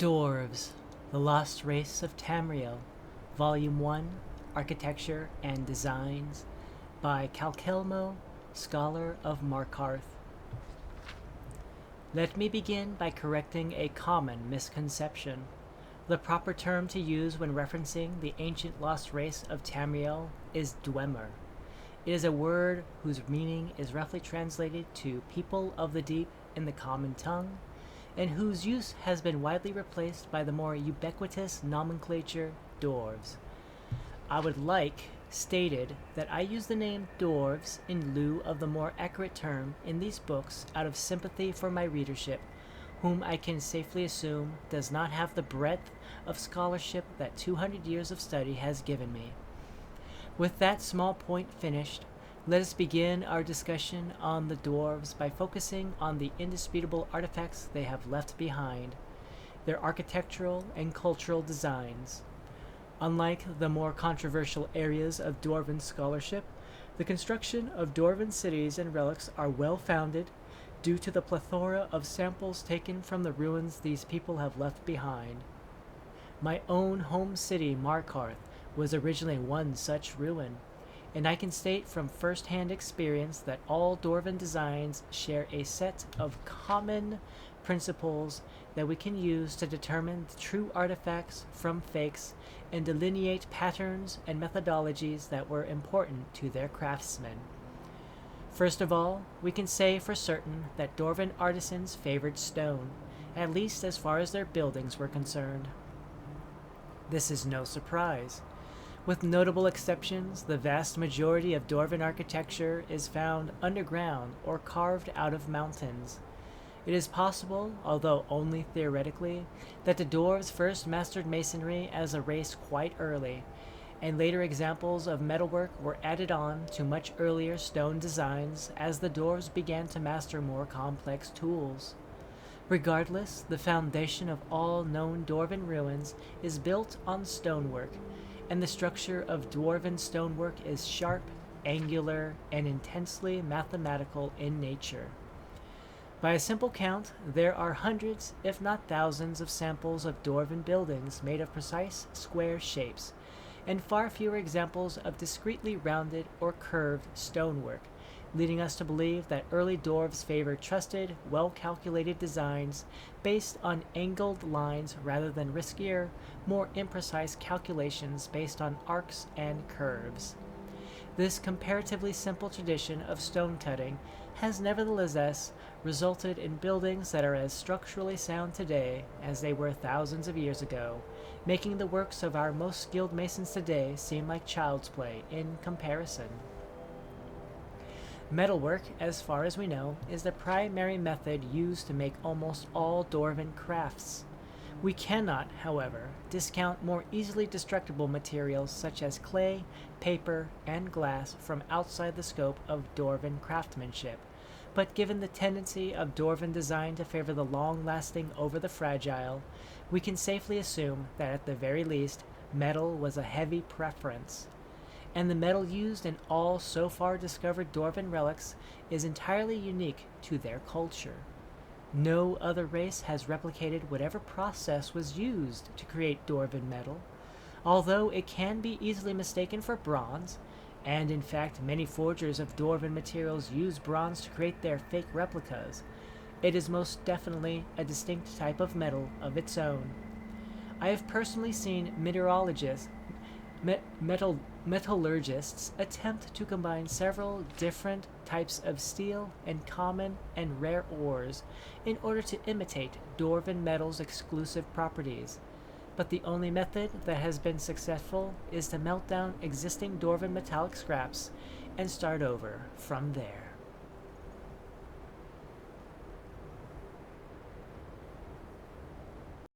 Dwarves, The Lost Race of Tamriel, Volume 1, Architecture and Designs, by Calcelmo, Scholar of Markarth. Let me begin by correcting a common misconception. The proper term to use when referencing the ancient lost race of Tamriel is Dwemer. It is a word whose meaning is roughly translated to people of the deep in the common tongue, and whose use has been widely replaced by the more ubiquitous nomenclature dwarves. I would like stated that I use the name dwarves in lieu of the more accurate term in these books out of sympathy for my readership, whom I can safely assume does not have the breadth of scholarship that 200 years of study has given me. With that small point finished, let us begin our discussion on the dwarves by focusing on the indisputable artifacts they have left behind, their architectural and cultural designs. Unlike the more controversial areas of dwarven scholarship, the construction of dwarven cities and relics are well-founded due to the plethora of samples taken from the ruins these people have left behind. My own home city, Markarth, was originally one such ruin, and I can state from first-hand experience that all dwarven designs share a set of common principles that we can use to determine the true artifacts from fakes and delineate patterns and methodologies that were important to their craftsmen. First of all, we can say for certain that dwarven artisans favored stone, at least as far as their buildings were concerned. This is no surprise. With notable exceptions, the vast majority of dwarven architecture is found underground or carved out of mountains. It is possible, although only theoretically, that the dwarves first mastered masonry as a race quite early, and later examples of metalwork were added on to much earlier stone designs as the dwarves began to master more complex tools. Regardless, the foundation of all known dwarven ruins is built on stonework, and the structure of dwarven stonework is sharp, angular, and intensely mathematical in nature. By a simple count, there are hundreds, if not thousands, of samples of dwarven buildings made of precise square shapes, and far fewer examples of discretely rounded or curved stonework, leading us to believe that early dwarves favored trusted, well-calculated designs based on angled lines rather than riskier, more imprecise calculations based on arcs and curves. This comparatively simple tradition of stone cutting has nevertheless resulted in buildings that are as structurally sound today as they were thousands of years ago, making the works of our most skilled masons today seem like child's play in comparison. Metalwork, as far as we know, is the primary method used to make almost all dwarven crafts. We cannot, however, discount more easily destructible materials such as clay, paper, and glass from outside the scope of dwarven craftsmanship, but given the tendency of dwarven design to favor the long-lasting over the fragile, we can safely assume that at the very least, metal was a heavy preference. And the metal used in all so far discovered dwarven relics is entirely unique to their culture. No other race has replicated whatever process was used to create dwarven metal, although it can be easily mistaken for bronze, and in fact many forgers of dwarven materials use bronze to create their fake replicas. It is most definitely a distinct type of metal of its own. I have personally seen metallurgists attempt to combine several different types of steel and common and rare ores in order to imitate dwarven metal's exclusive properties, but the only method that has been successful is to melt down existing dwarven metallic scraps and start over from there.